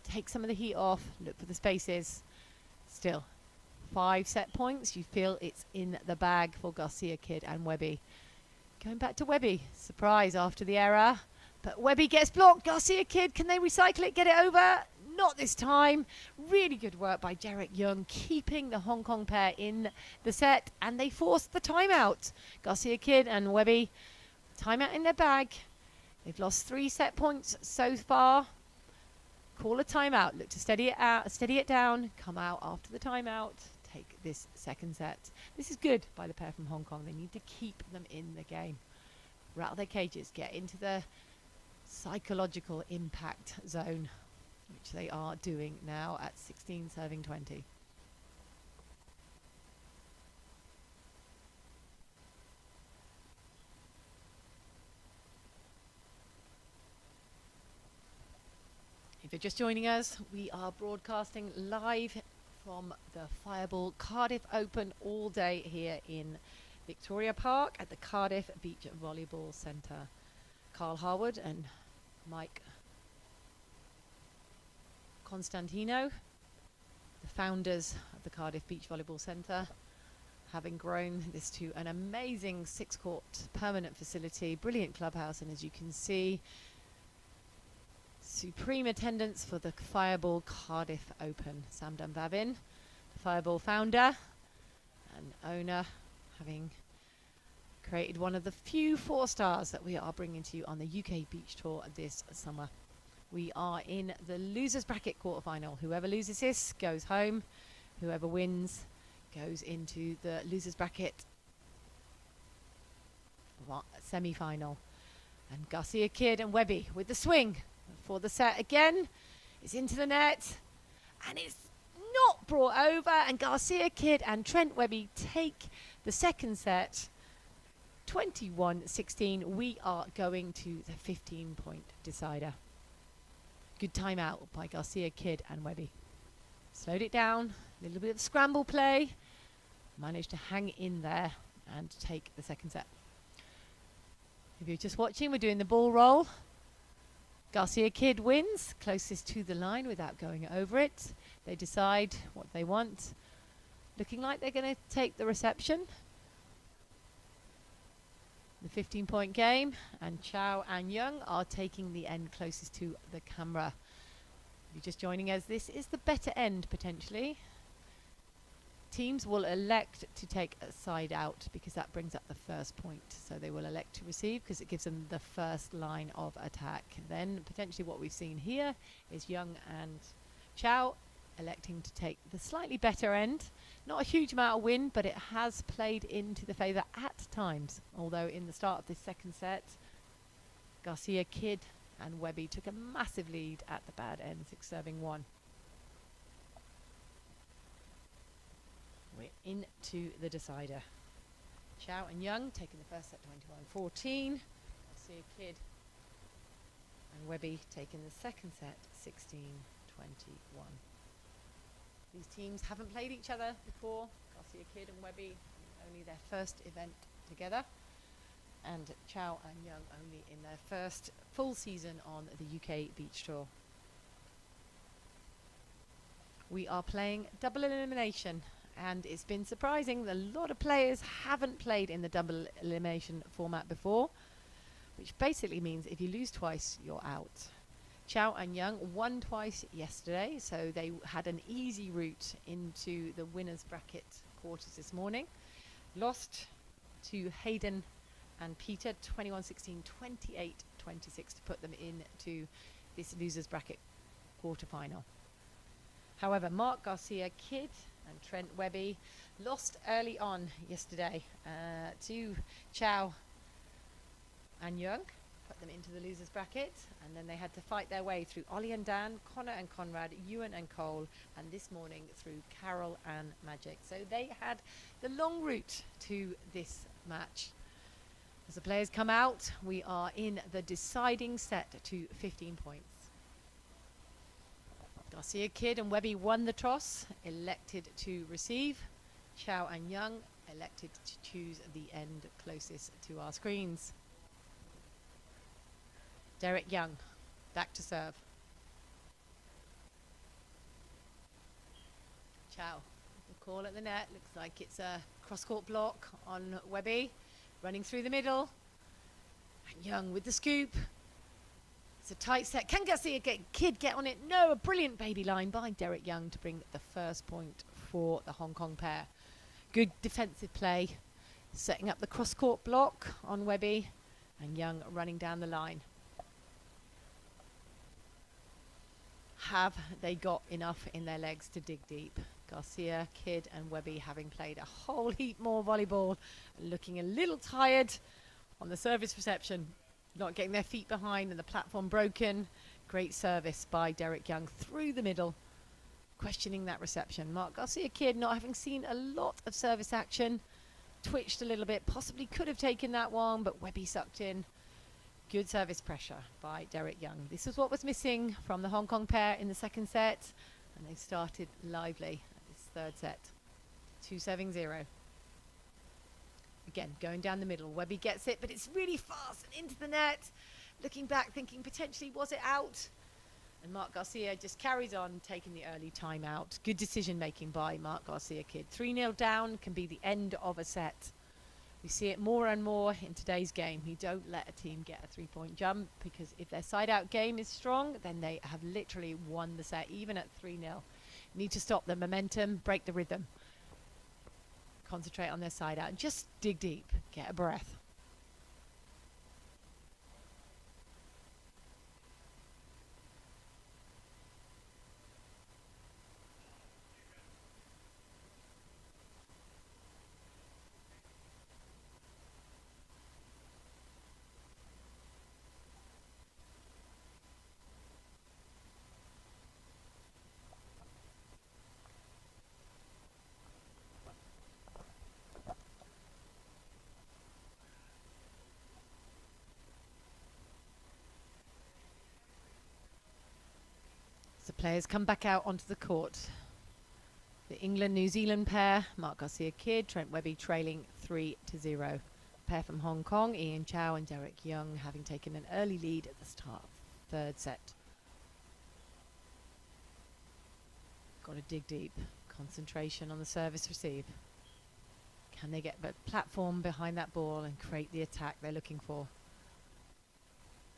take some of the heat off. Look for the spaces. Still 5 set points. You feel it's in the bag for Garcia-Kidd and Webby. Going back to Webby. Surprise after the error. But Webby gets blocked. Garcia-Kidd, can they recycle it, get it over? Not this time. Really good work by Yeung, keeping the Hong Kong pair in the set. And they forced the timeout. Garcia-Kidd and Webby, timeout in their bag. They've lost 3 set points so far. Call a timeout. Look to steady it out, steady it down. Come out after the timeout. Take this second set. This is good by the pair from Hong Kong. They need to keep them in the game. Rattle their cages. Get into the psychological impact zone, which they are doing now at 16 serving 20. If you're just joining us, we are broadcasting live from the Fireball Cardiff Open all day here in Victoria Park at the Cardiff Beach Volleyball Centre. Carl Harwood and Mike Constantino, the founders of the Cardiff Beach Volleyball Centre, having grown this to an amazing 6-court permanent facility, brilliant clubhouse, and as you can see, supreme attendance for the Fireball Cardiff Open. Sam Dunbavin, the Fireball founder and owner, having created one of the few 4-stars that we are bringing to you on the UK Beach Tour this summer. We are in the losers bracket quarterfinal. Whoever loses this goes home. Whoever wins goes into the losers bracket semi-final. And Garcia-Kidd and Webby with the swing for the set again. It's into the net and it's not brought over, and Garcia-Kidd and Trent Webby take the second set 21-16. We are going to the 15-point decider. Good timeout by Garcia-Kidd and Webby. Slowed it down, a little bit of scramble play. Managed to hang in there and take the second set. If you're just watching, we're doing the ball roll. Garcia-Kidd wins, closest to the line without going over it. They decide what they want. Looking like they're going to take the reception. The 15-point game, and Chau and Yeung are taking the end closest to the camera. If you're just joining us, this is the better end potentially. Teams will elect to take a side out because that brings up the first point. So they will elect to receive because it gives them the first line of attack. Then potentially what we've seen here is Yeung and Chau electing to take the slightly better end. Not a huge amount of win, but it has played into the favour at times. Although in the start of this second set, Garcia-Kidd and Webby took a massive lead at the bad end, 6-1. We're into the decider. Chau and Yeung taking the first set 21-14. Garcia-Kidd and Webby taking the second set 16-21. These teams haven't played each other before. Garcia-Kidd and Webby, only their first event together. And Chau and Yeung only in their first full season on the UK Beach Tour. We are playing double elimination, and it's been surprising that a lot of players haven't played in the double elimination format before, which basically means if you lose twice, you're out. Chau and Yeung won twice yesterday, so they had an easy route into the winners bracket quarters this morning. Lost to Hayden and Peter 21-16, 28-26 to put them into this losers bracket quarterfinal. However, Mark Garcia-Kidd and Trent Webby lost early on yesterday to Chau and Yeung. Put them into the losers bracket, and then they had to fight their way through Ollie and Dan, Connor and Conrad, Ewan and Cole, and this morning through Carol and Magic. So they had the long route to this match. As the players come out, we are in the deciding set to 15 points. Garcia-Kidd and Webby won the toss, elected to receive. Chau and Yeung elected to choose the end closest to our screens. Derek Yeung, back to serve. Chau, the call at the net, looks like it's a cross-court block on Webby, running through the middle. And Yeung with the scoop. It's a tight set. Can Garcia-Kidd get on it? No, a brilliant baby line by Derek Yeung to bring the first point for the Hong Kong pair. Good defensive play, setting up the cross-court block on Webby, and Yeung running down the line. Have they got enough in their legs to dig deep? Garcia-Kidd and Webby having played a whole heap more volleyball, looking a little tired on the service reception, not getting their feet behind and the platform broken. Great service by Derek Yeung through the middle, questioning that reception. Mark Garcia-Kidd, not having seen a lot of service action, twitched a little bit, possibly could have taken that one, but Webby sucked in. Good service pressure by Derek Yeung. This was what was missing from the Hong Kong pair in the second set, and they started lively at this third set. 2-7-0. Again, going down the middle. Webby gets it, but it's really fast and into the net. Looking back, thinking potentially was it out? And Mark Garcia just carries on, taking the early timeout. Good decision making by Mark Garcia-Kidd. 3-0 down can be the end of a set. We see it more and more in today's game. You don't let a team get a three-point jump, because if their side-out game is strong, then they have literally won the set, even at 3-0. Need to stop the momentum, break the rhythm. Concentrate on their side-out and just dig deep, get a breath. Players come back out onto the court. The England-New Zealand pair, Mark Garcia-Kidd, Trent Webby trailing 3-0. Pair from Hong Kong, Chau and Derek Yeung, having taken an early lead at the start of the third set. Got to dig deep. Concentration on the service receive. Can they get the platform behind that ball and create the attack they're looking for?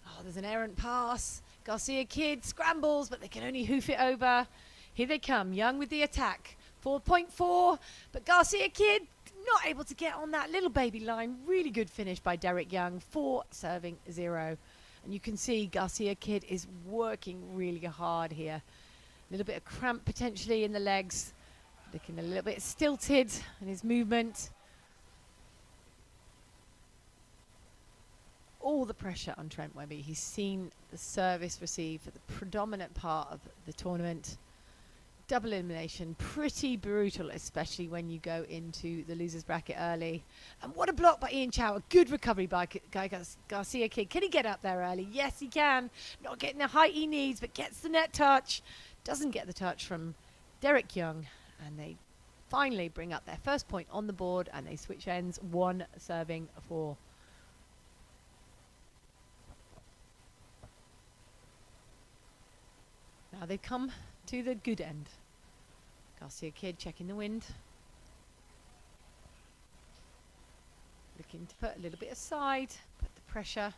Oh, there's an errant pass. Garcia-Kidd scrambles, but they can only hoof it over. Here they come, Yeung with the attack. 4.4, but Garcia-Kidd not able to get on that little baby line. Really good finish by Derek Yeung, 4-0. And you can see Garcia-Kidd is working really hard here. A little bit of cramp potentially in the legs. Looking a little bit stilted in his movement. All the pressure on Trent Webby. He's seen the service receive for the predominant part of the tournament. Double elimination, pretty brutal, especially when you go into the losers bracket early. And what a block by Chau. A good recovery by Garcia-Kidd. Can he get up there early? Yes, he can. Not getting the height he needs, but gets the net touch. Doesn't get the touch from Derek Yeung. And they finally bring up their first point on the board, and they switch ends, 1-4. Now they've come to the good end. Garcia-Kidd checking the wind. Looking to put a little bit aside, put the pressure.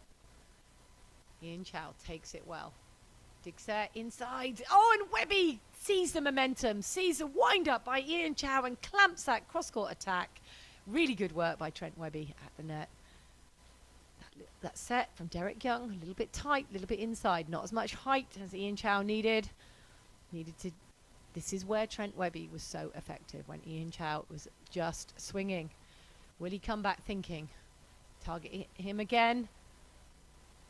Chau takes it well. Digs there inside. Oh, and Webby sees the momentum, sees the wind up by Chau and clamps that cross-court attack. Really good work by Trent Webby at the net. That set from Derek Yeung, a little bit tight, a little bit inside. Not as much height as Chau needed. This is where Trent Webby was so effective, when Chau was just swinging. Will he come back thinking? Target him again.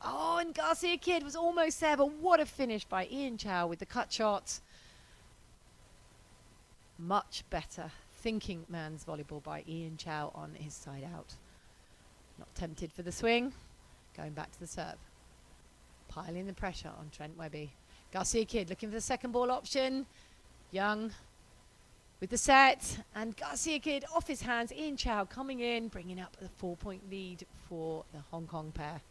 Oh, and Garcia-Kidd was almost there, but what a finish by Chau with the cut shot. Much better thinking man's volleyball by Chau on his side out. Not tempted for the swing. Going back to the serve. Piling the pressure on Trent Webby. Garcia-Kidd looking for the second ball option. Yeung with the set. And Garcia-Kidd off his hands. Chau coming in, bringing up a 4-point lead for the Hong Kong pair.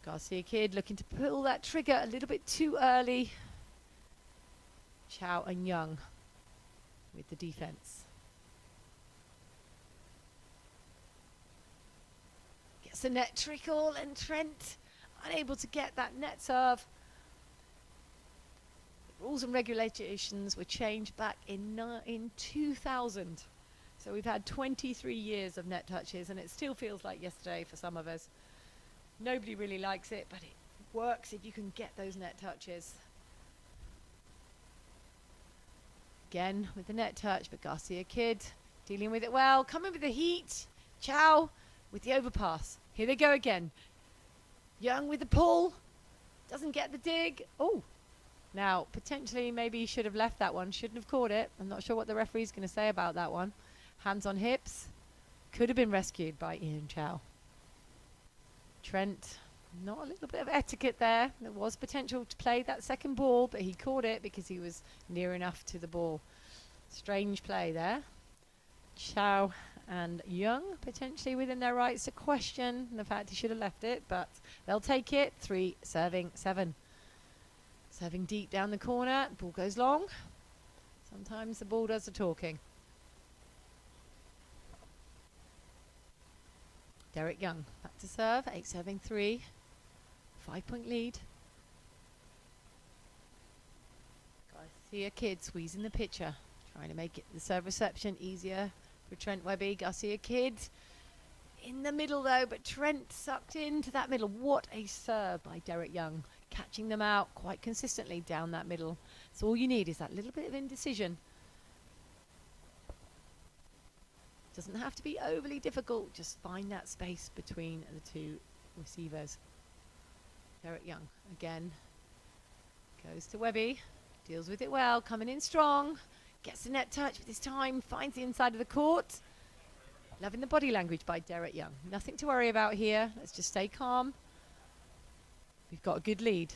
Garcia-Kidd looking to pull that trigger a little bit too early. Chau and Yeung with the defense. Gets the net trickle, and Trent unable to get that net serve. The rules and regulations were changed back in 2000. So we've had 23 years of net touches, and it still feels like yesterday for some of us. Nobody really likes it, but it works if you can get those net touches. Again with the net touch, but Garcia-Kidd dealing with it well. Coming with the heat. Chau with the overpass. Here they go again. Yeung with the pull. Doesn't get the dig. Oh, now potentially maybe he should have left that one. Shouldn't have caught it. I'm not sure what the referee's going to say about that one. Hands on hips. Could have been rescued by Chau. Trent, not a little bit of etiquette there. There was potential to play that second ball, but he caught it because he was near enough to the ball. Strange play there. Chau and Yeung potentially within their rights to question the fact he should have left it, but they'll take it. 3-7. Serving deep down the corner. Ball goes long. Sometimes the ball does the talking. Derek Yeung back to serve. 8-7-3. 5-point lead. Garcia-Kidd squeezing the pitcher, trying to make it the serve reception easier for Trent Webby. Garcia-Kidd in the middle though, but Trent sucked into that middle. What a serve by Derek Yeung, catching them out quite consistently down that middle. So all you need is that little bit of indecision. Doesn't have to be overly difficult, just find that space between the two receivers. Derek Yeung again goes to Webby, deals with it well, coming in strong, gets the net touch, but this time finds the inside of the court. Loving the body language by Derek Yeung. Nothing to worry about here. Let's just stay calm. We've got a good lead.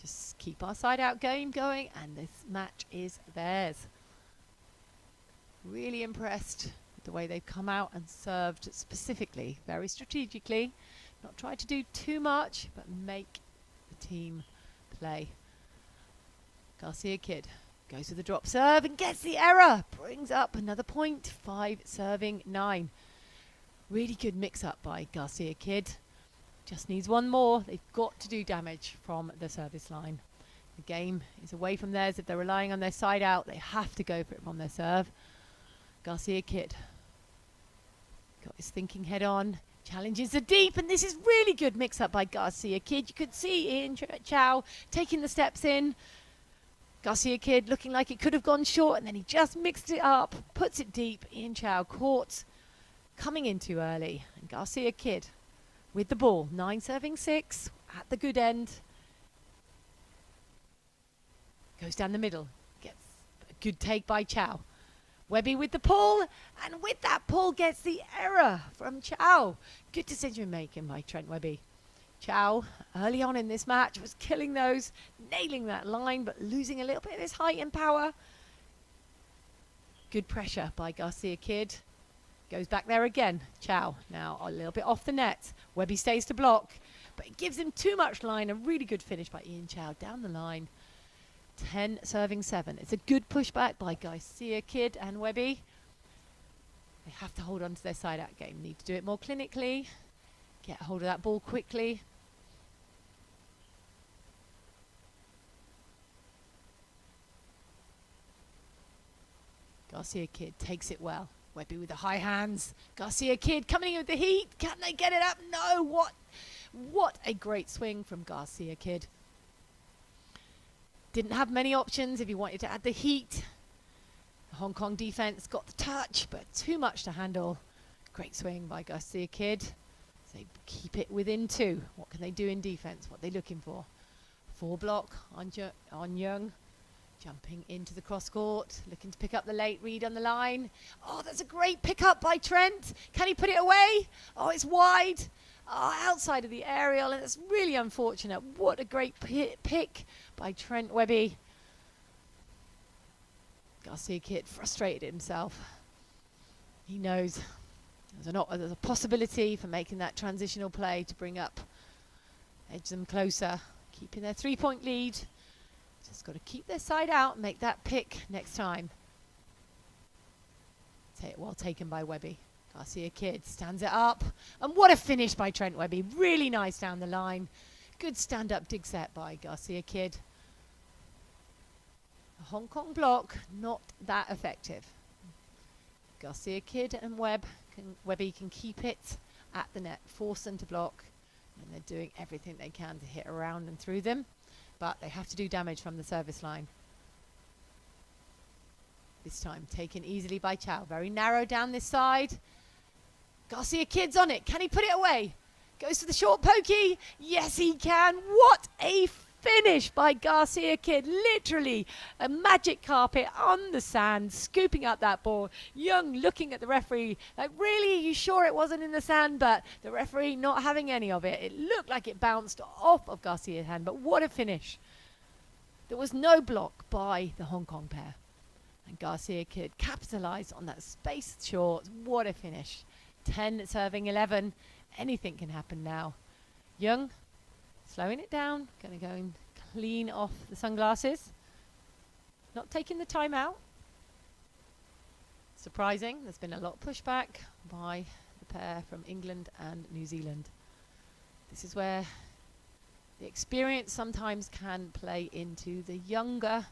Just keep our side-out game going, and this match is theirs. Really impressed with the way they've come out and served specifically, very strategically. Not try to do too much, but make the team play. Garcia-Kidd goes with the drop serve and gets the error. Brings up another point, 5-9. Really good mix-up by Garcia-Kidd. Just needs one more. They've got to do damage from the service line. The game is away from theirs. If they're relying on their side out, they have to go for it from their serve. Garcia-Kidd got his thinking head on. Challenges the deep, and this is really good mix-up by Garcia-Kidd. You could see Chau taking the steps in. Garcia-Kidd looking like it could have gone short, and then he just mixed it up, puts it deep. Chau caught, coming in too early. And Garcia-Kidd with the ball, 9-6 at the good end. Goes down the middle, gets a good take by Chau. Webby with the pull, and with that pull gets the error from Chau. Good decision making by Trent Webby. Chau, early on in this match, was killing those, nailing that line, but losing a little bit of his height and power. Good pressure by Garcia-Kidd. Goes back there again. Chau now a little bit off the net. Webby stays to block, but it gives him too much line. A really good finish by Chau down the line. 10-7. It's a good pushback by Garcia-Kidd and Webby. They have to hold on to their side-out game. Need to do it more clinically. Get hold of that ball quickly. Garcia-Kidd takes it well. Webby with the high hands. Garcia-Kidd coming in with the heat. Can they get it up? No. What a great swing from Garcia-Kidd. Didn't have many options if he wanted to add the heat. The Hong Kong defense got the touch, but too much to handle. Great swing by Garcia-Kidd. So they keep it within 2. What can they do in defense? What are they looking for? 4 block on Yeung. Jumping into the cross court, looking to pick up the late read on the line. Oh, that's a great pickup by Trent. Can he put it away? Oh, it's wide. Oh, outside of the aerial, and it's really unfortunate. What a great pick by Trent Webby. Garcia-Kidd frustrated himself. He knows there's a possibility for making that transitional play to bring up, edge them closer, keeping their 3-point lead. Just got to keep their side out and make that pick next time. Well taken by Webby. Garcia-Kidd stands it up. And what a finish by Trent Webby. Really nice down the line. Good stand-up dig set by Garcia-Kidd. The Hong Kong block, not that effective. Garcia-Kidd and Webby can keep it at the net, force them to block. And they're doing everything they can to hit around and through them. But they have to do damage from the service line. This time taken easily by Chau. Very narrow down this side. Garcia-Kidd's on it. Can he put it away? Goes for the short pokey. Yes, he can. What a finish by Garcia-Kidd. Literally a magic carpet on the sand, scooping up that ball. Yeung looking at the referee like, really, you sure it wasn't in the sand? But the referee not having any of it. It looked like it bounced off of Garcia's hand, but what a finish. There was no block by the Hong Kong pair. And Garcia-Kidd capitalized on that space short. What a finish. 10-11. Anything can happen now. Yeung slowing it down. Going to go and clean off the sunglasses. Not taking the time out. Surprising. There's been a lot of pushback by the pair from England and New Zealand. This is where the experience sometimes can play into the younger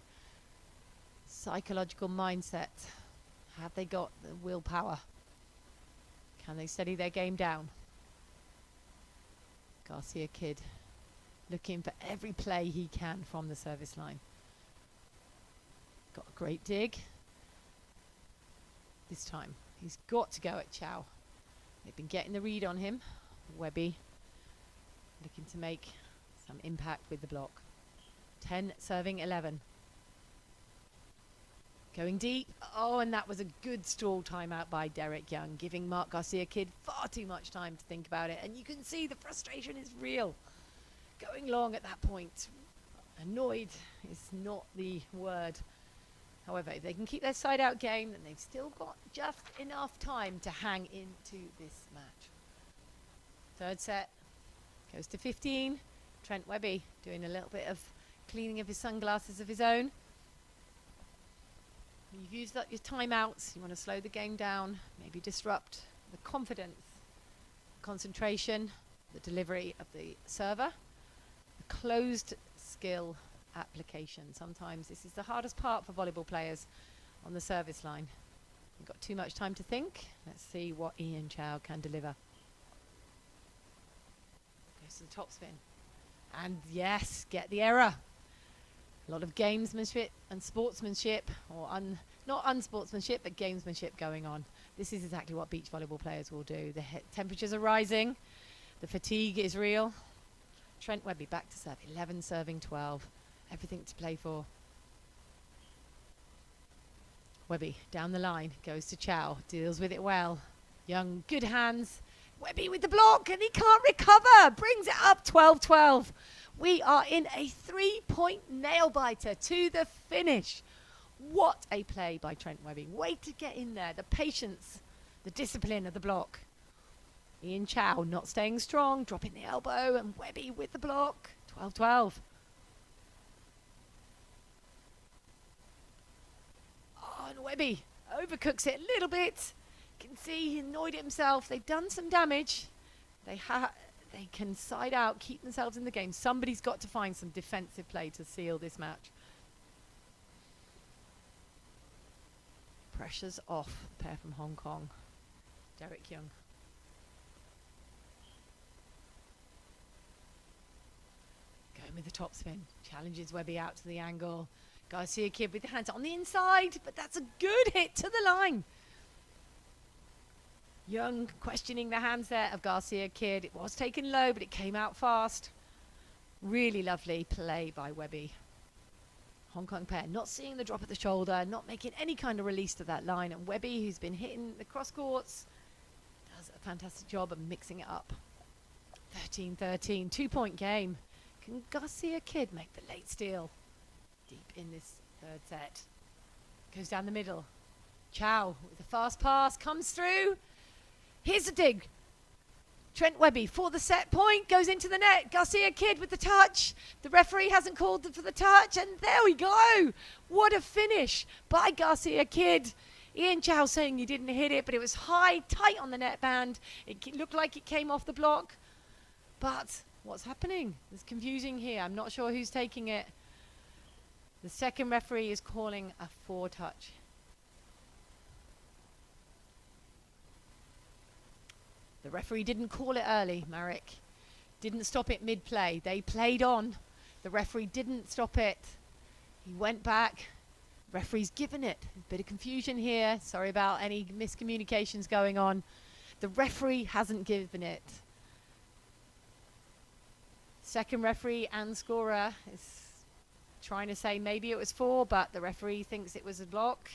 psychological mindset. Have they got the willpower? Can they steady their game down? Garcia-Kidd looking for every play he can from the service line. Got a great dig. This time he's got to go at Chau. They've been getting the read on him. Webby looking to make some impact with the block. 10-11. Going deep. Oh, and that was a good stall timeout by Derek Yeung, giving Mark Garcia-Kidd far too much time to think about it. And you can see the frustration is real. Going long at that point. Annoyed is not the word. However, if they can keep their side-out game, then they've still got just enough time to hang into this match. Third set goes to 15. Trent Webby doing a little bit of cleaning of his sunglasses of his own. You've used up your timeouts. You want to slow the game down, maybe disrupt the confidence, concentration, the delivery of the server, the closed skill application. Sometimes this is the hardest part for volleyball players on the service line. You've got too much time to think. Let's see what Chau can deliver. Goes to the top spin. And yes, get the error. A lot of gamesmanship and sportsmanship, or not unsportsmanship, but gamesmanship going on. This is exactly what beach volleyball players will do. The temperatures are rising. The fatigue is real. Trent Webby back to serve. 11 serving 12. Everything to play for. Webby down the line, goes to Chau, deals with it well. Yeung, good hands. Webby with the block, and he can't recover. Brings it up 12-12. We are in a 3-point nail-biter to the finish. What a play by Trent Webby. Way to get in there. The patience, the discipline of the block. Chau not staying strong, dropping the elbow, and Webby with the block. 12-12. And Webby overcooks it a little bit. You can see he annoyed himself. They've done some damage. They can side out, keep themselves in the game. Somebody's got to find some defensive play to seal this match. Pressure's off. Pair from Hong Kong. Yeung. Going with the top spin. Challenges Webby out to the angle. Garcia-Kidd with the hands on the inside, but that's a good hit to the line. Yeung questioning the hands there of Garcia-Kidd. It was taken low, but it came out fast. Really lovely play by Webby. Hong Kong pair not seeing the drop at the shoulder, not making any kind of release to that line. And Webby, who's been hitting the cross courts, does a fantastic job of mixing it up. 13-13, 2-point game. Can Garcia-Kidd make the late steal? Deep in this third set. Goes down the middle. Chau with a fast pass, comes through. Here's a dig. Trent Webby for the set point, goes into the net. Garcia-Kidd with the touch. The referee hasn't called for the touch, and there we go. What a finish by Garcia-Kidd. Chau saying he didn't hit it, but it was high, tight on the net band. It looked like it came off the block. But what's happening? It's confusing here. I'm not sure who's taking it. The second referee is calling a four-touch. The referee didn't call it early, Marek. Didn't stop it mid-play. They played on. The referee didn't stop it. He went back. Referee's given it. A bit of confusion here. Sorry about any miscommunications going on. The referee hasn't given it. Second referee and scorer is trying to say maybe it was 4, but the referee thinks it was a block,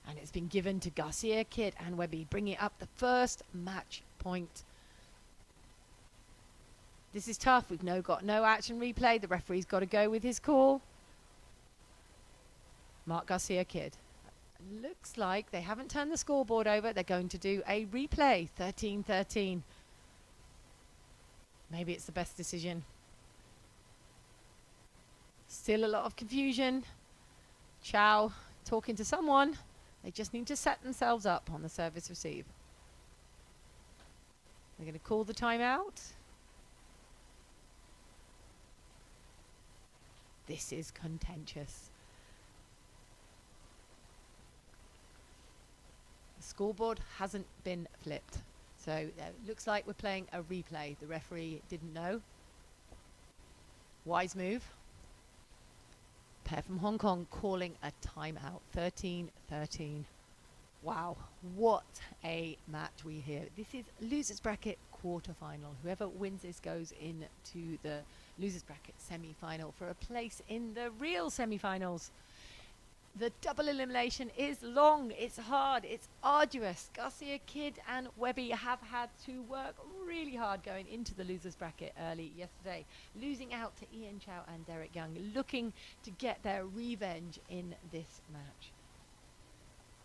and it's been given to Garcia-Kidd and Webby, bringing up the first match point. This is tough. We've got no action replay. The referee's got to go with his call. Mark Garcia-Kidd. Looks like they haven't turned the scoreboard over. They're going to do a replay. 13-13. Maybe it's the best decision. Still a lot of confusion. Chau talking to someone. They just need to set themselves up on the service receive. They're going to call the timeout. This is contentious. The scoreboard hasn't been flipped. So it looks like we're playing a replay. The referee didn't know. Wise move. Pair from Hong Kong calling a timeout. 13-13. Wow, what a match we hear. This is losers bracket quarterfinal. Whoever wins this goes into the losers bracket semi-final for a place in the real semi-finals. The double elimination is long, it's hard, it's arduous. Garcia-Kidd and Webby have had to work really hard going into the losers bracket early yesterday, losing out to Chau and Yeung, looking to get their revenge in this match.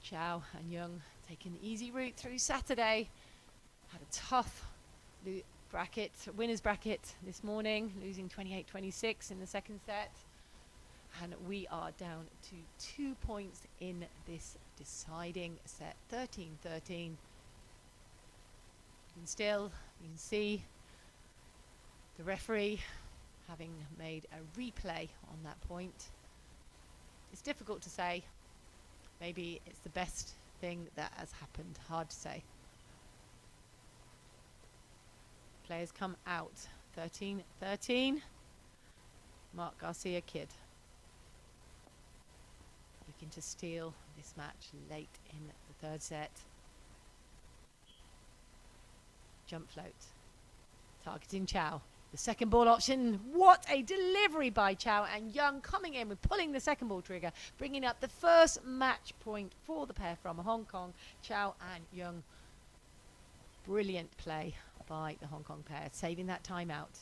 Chau and Yeung taking the easy route through Saturday, had a tough winners bracket this morning, losing 28-26 in the second set. And we are down to 2 points in this deciding set, 13-13. And still, you can see the referee having made a replay on that point. It's difficult to say. Maybe it's the best thing that has happened. Hard to say. Players come out. 13-13. Mark Garcia-Kidd looking to steal this match late in the third set. Jump float. Targeting Chau. The second ball option. What a delivery by Chau, and Yeung coming in with pulling the second ball trigger, bringing up the first match point for the pair from Hong Kong. Chau and Yeung. Brilliant play by the Hong Kong pair, saving that timeout.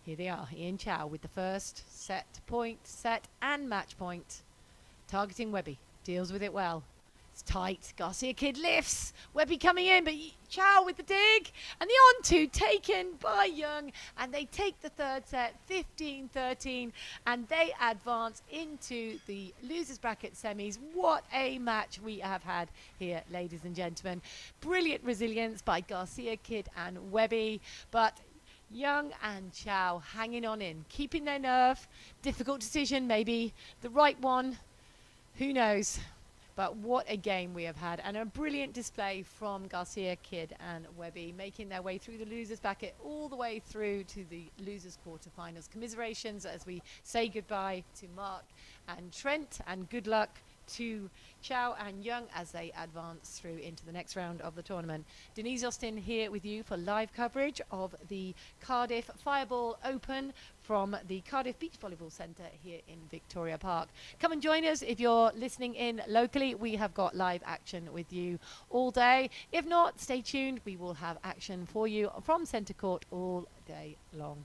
Here they are, Chau with the first set point, set and match point. Targeting Webby, deals with it well. It's tight, Garcia-Kidd lifts, Webby coming in, but Chau with the dig, and the on-two taken by Yeung, and they take the third set, 15-13, and they advance into the losers bracket semis. What a match we have had here, ladies and gentlemen. Brilliant resilience by Garcia-Kidd and Webby, but Yeung and Chau hanging on in, keeping their nerve. Difficult decision, maybe the right one. Who knows? But what a game we have had, and a brilliant display from Garcia-Kidd and Webby, making their way through the losers bracket all the way through to the losers quarterfinals. Commiserations as we say goodbye to Mark and Trent, and good luck to Chau and Yeung as they advance through into the next round of the tournament. Denise Austin here with you for live coverage of the Cardiff Fireball Open from the Cardiff Beach Volleyball Centre here in Victoria Park. Come and join us if you're listening in locally. We have got live action with you all day. If not, stay tuned. We will have action for you from Centre Court all day long.